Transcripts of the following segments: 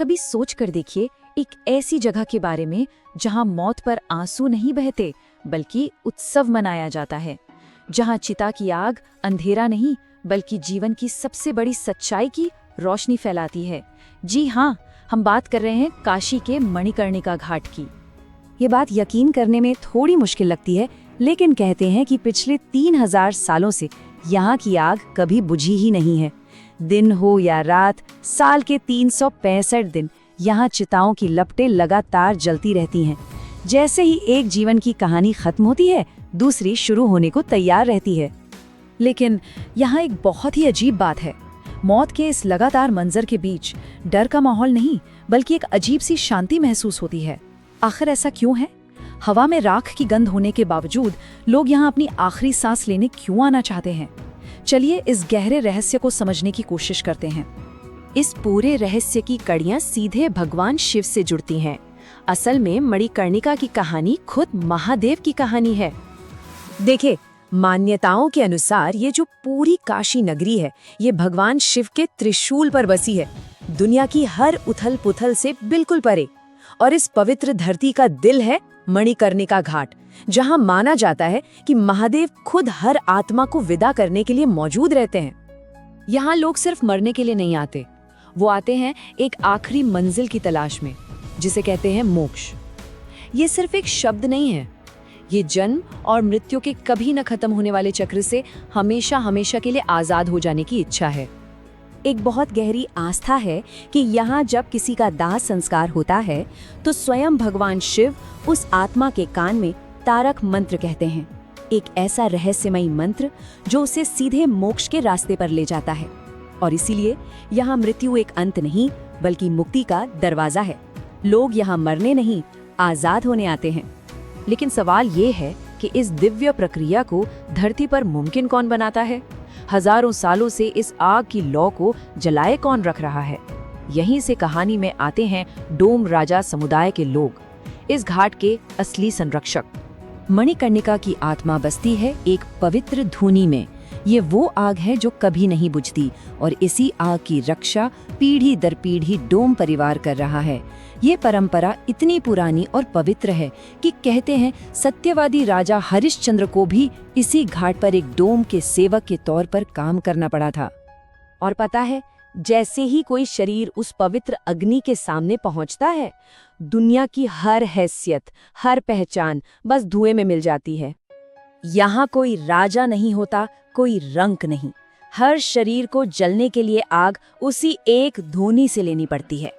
कभी सोच कर देखिए, एक ऐसी जगह के बारे में जहां मौत पर आंसू नहीं बहते बल्कि उत्सव मनाया जाता है, जहां चिता की आग अंधेरा नहीं बल्कि जीवन की सबसे बड़ी सच्चाई की रोशनी फैलाती है। जी हाँ, हम बात कर रहे हैं काशी के मणिकर्णिका घाट की। ये बात यकीन करने में थोड़ी मुश्किल लगती है, लेकिन कहते हैं कि पिछले 3000 सालों से यहाँ की आग कभी बुझी ही नहीं है। दिन हो या रात, साल के 365 दिन यहाँ चिताओं की लपटें लगातार जलती रहती हैं। जैसे ही एक जीवन की कहानी खत्म होती है, दूसरी शुरू होने को तैयार रहती है। लेकिन यहाँ एक बहुत ही अजीब बात है। मौत के इस लगातार मंजर के बीच डर का माहौल नहीं बल्कि एक अजीब सी शांति महसूस होती है। आखिर ऐसा क्यों है? हवा में राख की गंध होने के बावजूद लोग यहाँ अपनी आखिरी सांस लेने क्यों आना चाहते हैं? चलिए इस गहरे रहस्य को समझने की कोशिश करते हैं। इस पूरे रहस्य की कड़ियां सीधे भगवान शिव से जुड़ती हैं। असल में मणिकर्णिका की कहानी खुद महादेव की कहानी है। देखिए, मान्यताओं के अनुसार ये जो पूरी काशी नगरी है, ये भगवान शिव के त्रिशूल पर बसी है, दुनिया की हर उथल पुथल से बिल्कुल परे। और इस पवित्र धरती का दिल है मणिकर्णिका घाट, जहां माना जाता है कि महादेव खुद हर आत्मा को विदा करने के लिए मौजूद रहते हैं। यहाँ लोग सिर्फ मरने के लिए नहीं आते, वो आते हैं एक आखिरी मंजिल की तलाश में, जिसे कहते हैं मोक्ष। ये सिर्फ एक शब्द नहीं है, ये जन्म और मृत्यु के कभी न खत्म होने वाले चक्र से हमेशा हमेशा के लिए आजाद हो जाने की इच्छा है। एक बहुत गहरी आस्था है कि यहाँ जब किसी का दाह संस्कार होता है तो स्वयं भगवान शिव उस आत्मा के कान में तारक मंत्र कहते हैं, एक ऐसा रहस्यमयी मंत्र जो उसे सीधे मोक्ष के रास्ते पर ले जाता है। और इसीलिए यहाँ मृत्यु एक अंत नहीं बल्कि मुक्ति का दरवाजा है। लोग यहाँ मरने नहीं, आजाद होने आते हैं। लेकिन सवाल ये है कि इस दिव्य प्रक्रिया को धरती पर मुमकिन कौन बनाता है? हजारों सालों से इस आग की लौ को जलाए कौन रख रहा है? यहीं से कहानी में आते हैं डोम राजा समुदाय के लोग, इस घाट के असली संरक्षक। मणिकर्णिका की आत्मा बसती है एक पवित्र धूनी में। ये वो आग है जो कभी नहीं बुझती और इसी आग की रक्षा पीढ़ी दर पीढ़ी डोम परिवार कर रहा है। ये परंपरा इतनी पुरानी और पवित्र है कि कहते हैं सत्यवादी राजा हरिश्चंद्र को भी इसी घाट पर एक डोम के सेवक के तौर पर काम करना पड़ा था। और पता है, जैसे ही कोई शरीर उस पवित्र अग्नि के सामने पहुंचता है, दुनिया की हर हैसियत, हर पहचान बस धुएं में मिल जाती है। यहाँ कोई राजा नहीं होता, कोई रंक नहीं। हर शरीर को जलने के लिए आग उसी एक धूनी से लेनी पड़ती है।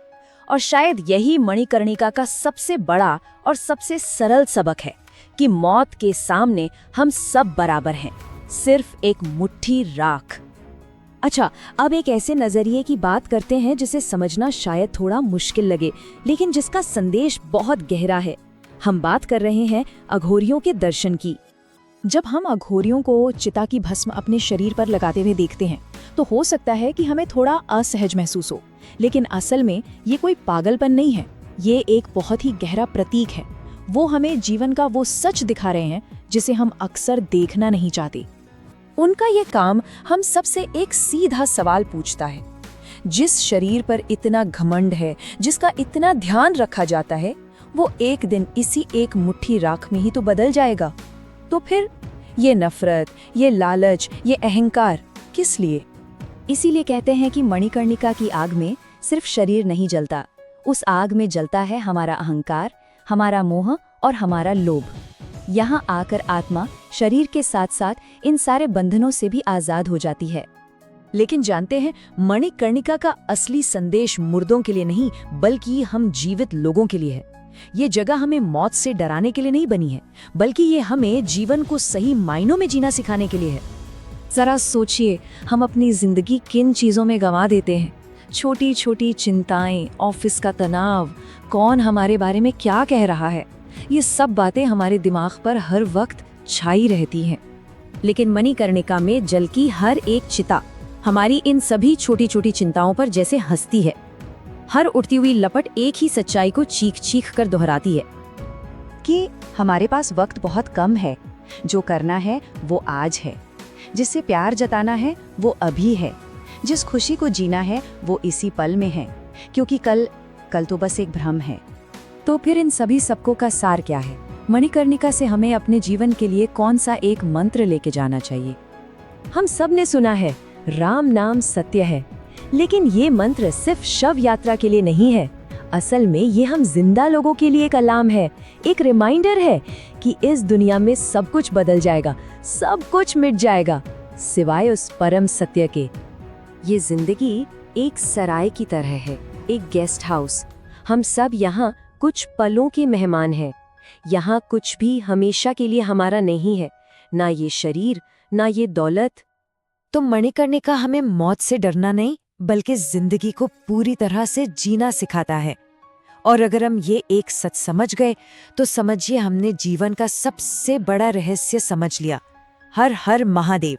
और शायद यही मणिकर्णिका का सबसे बड़ा और सबसे सरल सबक है कि मौत के सामने हम सब बराबर हैं, सिर्फ एक मुट्ठी राख। अच्छा, अब एक ऐसे नजरिए की बात करते हैं जिसे समझना शायद थोड़ा मुश्किल लगे, लेकिन जिसका संदेश बहुत गहरा है। हम बात कर रहे हैं अघोरियों के दर्शन की। जब हम अघोरियों को चिता की भस्म अपने शरीर पर लगाते हुए देखते हैं तो हो सकता है कि हमें थोड़ा असहज महसूस हो, लेकिन असल में ये कोई पागलपन नहीं है। ये एक बहुत ही गहरा प्रतीक है। वो हमें जीवन का वो सच दिखा रहे हैं जिसे हम अक्सर देखना नहीं चाहते। उनका ये काम हम सबसे एक सीधा सवाल पूछता है। जिस शरीर पर इतना घमंड है, जिसका इतना ध्यान रखा जाता है, वो एक दिन इसी एक मुट्ठी राख में ही तो बदल जाएगा। तो फिर ये नफरत, ये लालच, ये अहंकार किस लिए? इसीलिए कहते हैं कि मणिकर्णिका की आग में सिर्फ शरीर नहीं जलता, उस आग में जलता है हमारा अहंकार, हमारा मोह और हमारा लोभ। यहाँ आकर आत्मा शरीर के साथ साथ इन सारे बंधनों से भी आजाद हो जाती है। लेकिन जानते हैं, मणिकर्णिका का असली संदेश मुर्दों के लिए नहीं बल्कि हम जीवित लोगों के लिए है। ये जगह हमें मौत से डराने के लिए नहीं बनी है, बल्कि ये हमें जीवन को सही मायनों में जीना सिखाने के लिए है। जरा सोचिए, हम अपनी जिंदगी किन चीजों में गंवा देते हैं। छोटी छोटी चिंताएं, ऑफिस का तनाव, कौन हमारे बारे में क्या कह रहा है, ये सब बातें हमारे दिमाग पर हर वक्त छाई रहती हैं। लेकिन मणिकर्णिका में जल की हर एक चिता हमारी इन सभी छोटी छोटी चिंताओं पर जैसे हंसती है। हर उठती हुई लपट एक ही सच्चाई को चीख चीख कर दोहराती है कि हमारे पास वक्त बहुत कम है, जो करना है वो आज है, जिससे प्यार जताना है वो अभी है, जिस खुशी को जीना है वो इसी पल में है, क्योंकि कल कल तो बस एक भ्रम है। तो फिर इन सभी सबकों का सार क्या है? मणिकर्णिका से हमें अपने जीवन के लिए कौन सा एक मंत्र लेके जाना चाहिए? हम सब ने सुना है, राम नाम सत्य है, लेकिन ये मंत्र सिर्फ शव यात्रा के लिए नहीं है। असल में ये हम जिंदा लोगों के लिए एक अलार्म है, एक रिमाइंडर है कि इस दुनिया में सब कुछ बदल जाएगा, सब कुछ मिट जाएगा, सिवाय उस परम सत्य के। ये जिंदगी एक सराय की तरह है, एक गेस्ट हाउस। हम सब यहाँ कुछ पलों के मेहमान हैं। यहाँ कुछ भी हमेशा के लिए हमारा नहीं है, ना ये शरीर, ना ये दौलत। तो मणिकर्णिका हमें मौत से डरना नहीं, बल्कि जिंदगी को पूरी तरह से जीना सिखाता है। और अगर हम ये एक सच समझ गए तो समझिए हमने जीवन का सबसे बड़ा रहस्य समझ लिया। हर हर महादेव।